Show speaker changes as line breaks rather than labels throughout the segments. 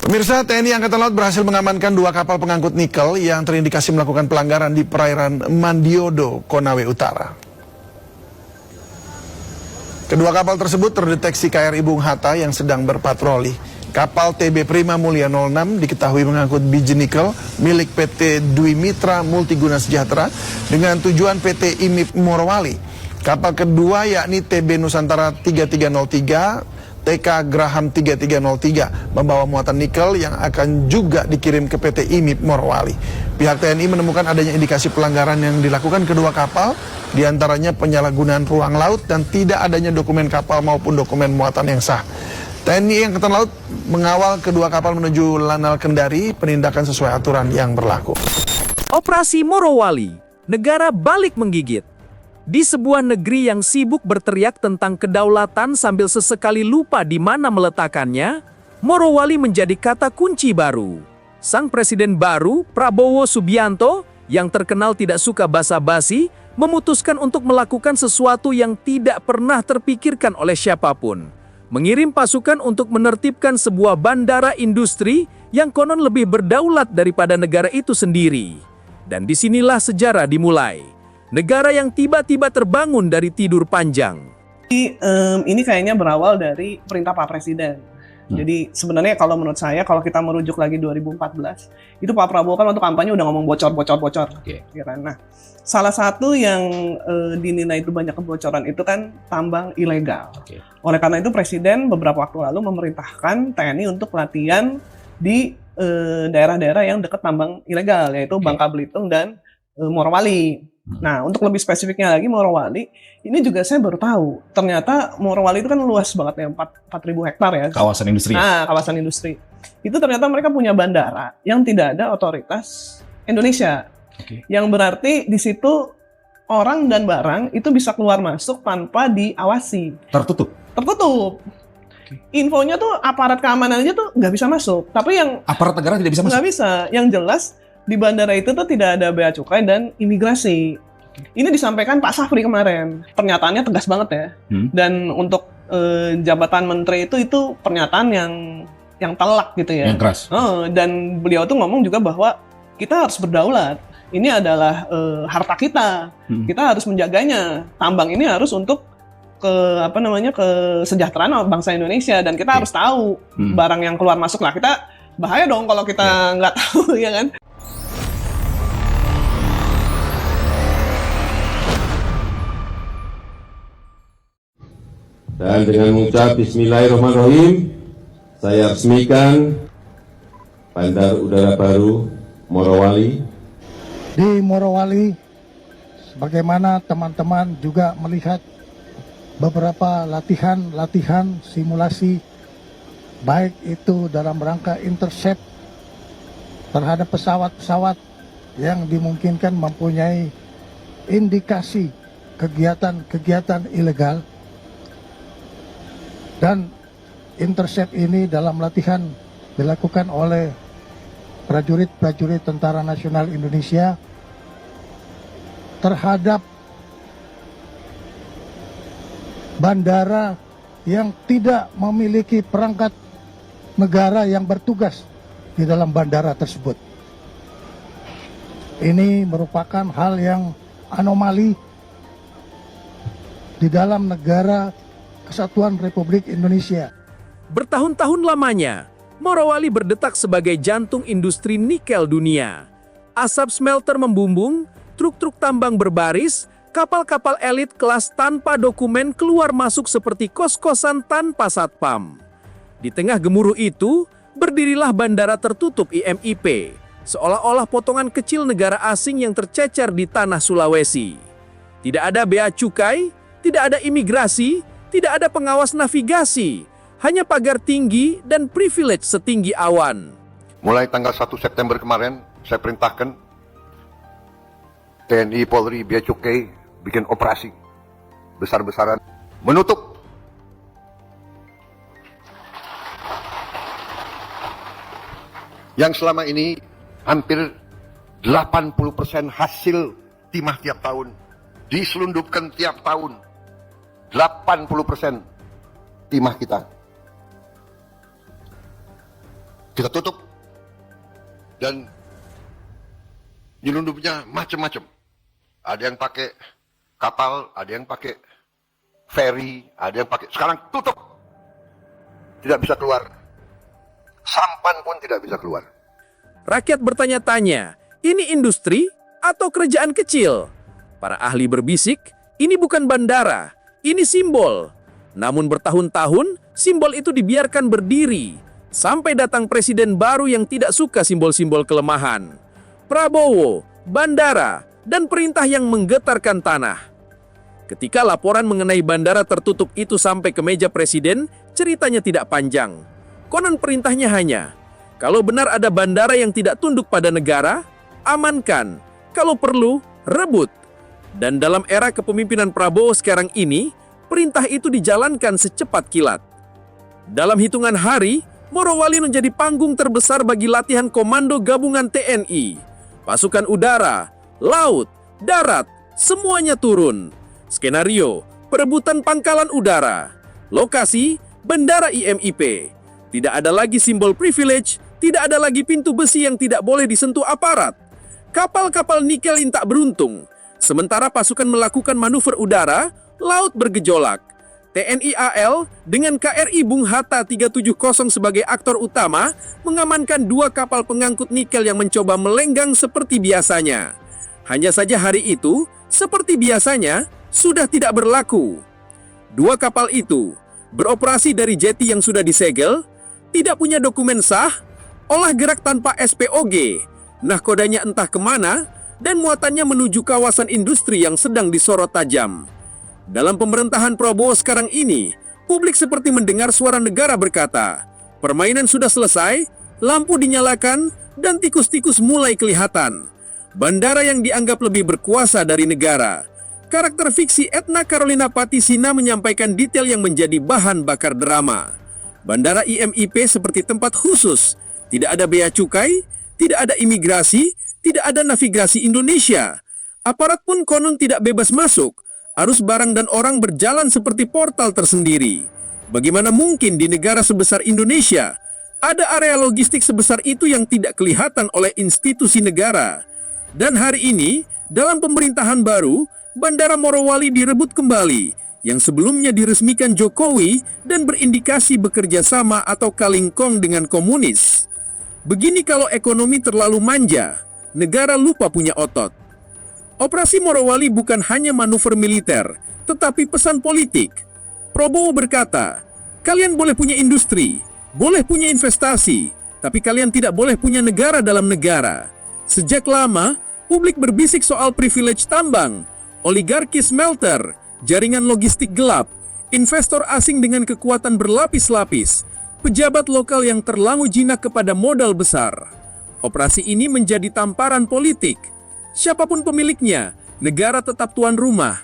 Pemirsa, TNI Angkatan Laut berhasil mengamankan 2 kapal pengangkut nikel yang terindikasi melakukan pelanggaran di perairan Mandiodo, Konawe Utara. Kedua kapal tersebut terdeteksi KRI Bung Hatta yang sedang berpatroli. Kapal TB Prima Mulia 06 diketahui mengangkut biji nikel milik PT Dwi Mitra Multiguna Sejahtera dengan tujuan PT IMIP Morowali. Kapal kedua yakni TB Nusantara 3303 TK Graham 3303 membawa muatan nikel yang akan juga dikirim ke PT IMIP Morowali. Pihak TNI menemukan adanya indikasi pelanggaran yang dilakukan kedua kapal, diantaranya penyalahgunaan ruang laut dan tidak adanya dokumen kapal maupun dokumen muatan yang sah. TNI Angkatan Laut mengawal kedua kapal menuju Lanal Kendari, penindakan sesuai aturan yang berlaku.
Operasi Morowali, negara balik menggigit. Di sebuah negeri yang sibuk berteriak tentang kedaulatan sambil sesekali lupa di mana meletakkannya, Morowali menjadi kata kunci baru. Sang presiden baru, Prabowo Subianto, yang terkenal tidak suka basa-basi, memutuskan untuk melakukan sesuatu yang tidak pernah terpikirkan oleh siapapun. Mengirim pasukan untuk menertibkan sebuah bandara industri yang konon lebih berdaulat daripada negara itu sendiri. Dan disinilah sejarah dimulai. Negara yang tiba-tiba terbangun dari tidur panjang.
Ini kayaknya berawal dari perintah Pak Presiden. Jadi sebenarnya kalau menurut saya, kalau kita merujuk lagi 2014, itu Pak Prabowo kan waktu kampanye udah ngomong bocor.
Okay.
Ya kan? Nah, salah satu yang dinilai itu banyak kebocoran itu kan tambang ilegal.
Okay.
Oleh karena itu Presiden beberapa waktu lalu memerintahkan TNI untuk latihan di daerah-daerah yang dekat tambang ilegal, yaitu Bangka Belitung dan Morowali. Nah, untuk lebih spesifiknya lagi Morowali, ini juga saya baru tahu. Ternyata Morowali itu kan luas banget ya, 4.000 hektar ya.
Kawasan industri.
Nah, kawasan industri. Itu ternyata mereka punya bandara yang tidak ada otoritas Indonesia.
Okay.
Yang berarti di situ orang dan barang itu bisa keluar masuk tanpa diawasi.
Tertutup.
Infonya tuh aparat keamanan aja tuh nggak bisa masuk. Tapi yang
Aparat negara tidak bisa masuk.
nggak bisa. Yang jelas di bandara itu tuh tidak ada bea cukai dan imigrasi. Ini disampaikan Pak Safri kemarin. Pernyataannya tegas banget ya. Dan untuk jabatan menteri itu pernyataan yang telak gitu ya.
Yang keras.
Dan beliau tuh ngomong juga bahwa kita harus berdaulat. Ini adalah harta kita. Kita harus menjaganya. Tambang ini harus untuk kesejahteraan bangsa Indonesia, dan kita harus tahu barang yang keluar masuk lah. Kita bahaya dong kalau kita nggak tahu, ya kan?
Dan dengan mengucap Bismillahirrahmanirrahim, saya resmikan Bandar Udara Baru Morowali.
Di Morowali, sebagaimana teman-teman juga melihat beberapa latihan simulasi, baik itu dalam rangka intercept terhadap pesawat-pesawat yang dimungkinkan mempunyai indikasi kegiatan ilegal. Dan intercept ini dalam latihan dilakukan oleh prajurit-prajurit Tentara Nasional Indonesia terhadap bandara yang tidak memiliki perangkat negara yang bertugas di dalam bandara tersebut. Ini merupakan hal yang anomali di dalam negara Kesatuan Republik Indonesia.
Bertahun-tahun lamanya, Morowali berdetak sebagai jantung industri nikel dunia. Asap smelter membumbung, truk-truk tambang berbaris, kapal-kapal elit kelas tanpa dokumen keluar masuk seperti kos-kosan tanpa satpam. Di tengah gemuruh itu, berdirilah bandara tertutup IMIP, seolah-olah potongan kecil negara asing yang tercecer di tanah Sulawesi. Tidak ada bea cukai, tidak ada imigrasi, tidak ada pengawas navigasi, hanya pagar tinggi dan privilege setinggi awan.
Mulai tanggal 1 September kemarin, saya perintahkan TNI, Polri, Bea Cukai bikin operasi besar-besaran menutup yang selama ini hampir 80% hasil timah tiap tahun diselundupkan tiap tahun. 80% timah kita tutup dan nyelundupnya macam-macam. Ada yang pakai kapal, ada yang pakai ferry, ada yang pakai, sekarang tutup, tidak bisa keluar, sampan pun tidak bisa keluar.
Rakyat bertanya-tanya, ini industri atau kerajaan kecil? Para ahli berbisik, ini bukan bandara, ini simbol. Namun bertahun-tahun, simbol itu dibiarkan berdiri. Sampai datang presiden baru yang tidak suka simbol-simbol kelemahan. Prabowo, bandara, dan perintah yang menggetarkan tanah. Ketika laporan mengenai bandara tertutup itu sampai ke meja presiden, ceritanya tidak panjang. Konon perintahnya hanya, kalau benar ada bandara yang tidak tunduk pada negara, amankan. Kalau perlu, rebut. Dan dalam era kepemimpinan Prabowo sekarang ini, perintah itu dijalankan secepat kilat. Dalam hitungan hari, Morowali menjadi panggung terbesar bagi latihan komando gabungan TNI. Pasukan udara, laut, darat, semuanya turun. Skenario, perebutan pangkalan udara. Lokasi, Bandara IMIP. Tidak ada lagi simbol privilege, tidak ada lagi pintu besi yang tidak boleh disentuh aparat. Kapal-kapal nikel yang tak beruntung. Sementara pasukan melakukan manuver udara, laut bergejolak. TNI AL dengan KRI Bung Hatta 370 sebagai aktor utama mengamankan 2 kapal pengangkut nikel yang mencoba melenggang seperti biasanya. Hanya saja hari itu, seperti biasanya, sudah tidak berlaku. 2 kapal itu beroperasi dari jeti yang sudah disegel, tidak punya dokumen sah, olah gerak tanpa SPOG, nahkodanya entah kemana, dan muatannya menuju kawasan industri yang sedang disorot tajam. Dalam pemerintahan Prabowo sekarang ini, publik seperti mendengar suara negara berkata, permainan sudah selesai, lampu dinyalakan, dan tikus-tikus mulai kelihatan. Bandara yang dianggap lebih berkuasa dari negara. Karakter fiksi Etna Carolina Patisina menyampaikan detail yang menjadi bahan bakar drama. Bandara IMIP seperti tempat khusus, tidak ada bea cukai, tidak ada imigrasi, tidak ada navigasi Indonesia. Aparat pun konon tidak bebas masuk. Arus barang dan orang berjalan seperti portal tersendiri. Bagaimana mungkin di negara sebesar Indonesia ada area logistik sebesar itu yang tidak kelihatan oleh institusi negara? Dan hari ini, dalam pemerintahan baru, Bandara Morowali direbut kembali, yang sebelumnya diresmikan Jokowi dan berindikasi bekerja sama atau kalingkong dengan komunis. Begini kalau ekonomi terlalu manja, negara lupa punya otot. Operasi Morowali bukan hanya manuver militer, tetapi pesan politik. Prabowo berkata, kalian boleh punya industri, boleh punya investasi, tapi kalian tidak boleh punya negara dalam negara. Sejak lama, publik berbisik soal privilege tambang, oligarki smelter, jaringan logistik gelap, investor asing dengan kekuatan berlapis-lapis, pejabat lokal yang terlangu jinak kepada modal besar. Operasi ini menjadi tamparan politik. Siapapun pemiliknya, negara tetap tuan rumah.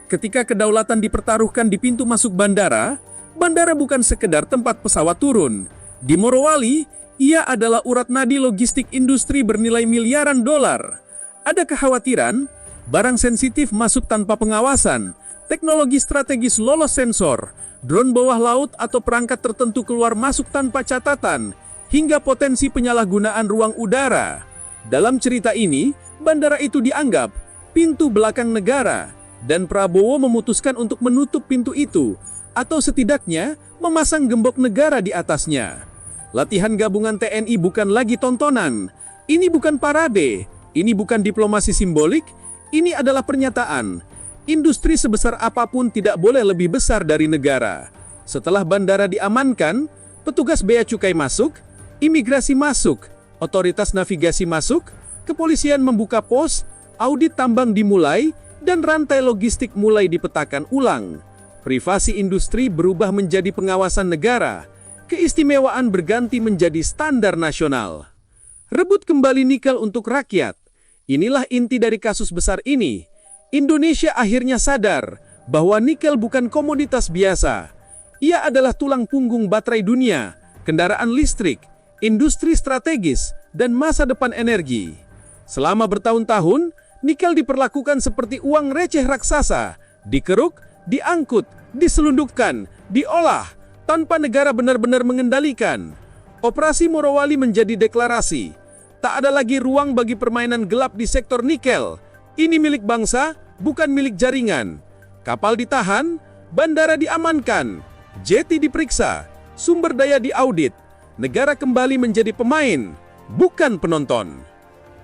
Ketika kedaulatan dipertaruhkan di pintu masuk bandara, bandara bukan sekedar tempat pesawat turun. Di Morowali, ia adalah urat nadi logistik industri bernilai miliaran dolar. Ada kekhawatiran, barang sensitif masuk tanpa pengawasan, teknologi strategis lolos sensor, drone bawah laut atau perangkat tertentu keluar masuk tanpa catatan, hingga potensi penyalahgunaan ruang udara. Dalam cerita ini, bandara itu dianggap pintu belakang negara, dan Prabowo memutuskan untuk menutup pintu itu, atau setidaknya memasang gembok negara di atasnya. Latihan gabungan TNI bukan lagi tontonan, ini bukan parade, ini bukan diplomasi simbolik, ini adalah pernyataan. Industri sebesar apapun tidak boleh lebih besar dari negara. Setelah bandara diamankan, petugas bea cukai masuk, imigrasi masuk, otoritas navigasi masuk, kepolisian membuka pos, audit tambang dimulai, dan rantai logistik mulai dipetakan ulang. Privasi industri berubah menjadi pengawasan negara, keistimewaan berganti menjadi standar nasional. Rebut kembali nikel untuk rakyat. Inilah inti dari kasus besar ini. Indonesia akhirnya sadar bahwa nikel bukan komoditas biasa. Ia adalah tulang punggung baterai dunia, kendaraan listrik, industri strategis, dan masa depan energi. Selama bertahun-tahun, nikel diperlakukan seperti uang receh raksasa, dikeruk, diangkut, diselundupkan, diolah, tanpa negara benar-benar mengendalikan. Operasi Morowali menjadi deklarasi. Tak ada lagi ruang bagi permainan gelap di sektor nikel. Ini milik bangsa, bukan milik jaringan. Kapal ditahan, bandara diamankan, jeti diperiksa, sumber daya diaudit. Negara kembali menjadi pemain, bukan penonton.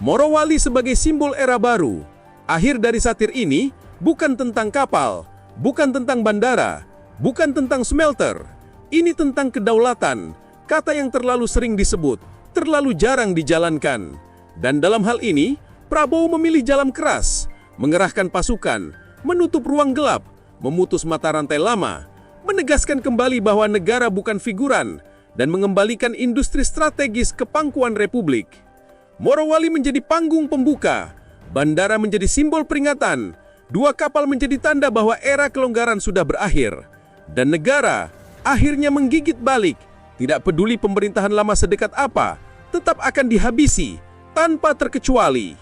Morowali sebagai simbol era baru. Akhir dari satir ini bukan tentang kapal, bukan tentang bandara, bukan tentang smelter. Ini tentang kedaulatan, kata yang terlalu sering disebut, terlalu jarang dijalankan. Dan dalam hal ini, Prabowo memilih jalan keras, mengerahkan pasukan, menutup ruang gelap, memutus mata rantai lama, menegaskan kembali bahwa negara bukan figuran, dan mengembalikan industri strategis ke pangkuan Republik. Morowali menjadi panggung pembuka, bandara menjadi simbol peringatan, dua kapal menjadi tanda bahwa era kelonggaran sudah berakhir, dan negara akhirnya menggigit balik. Tidak peduli pemerintahan lama sedekat apa, tetap akan dihabisi tanpa terkecuali.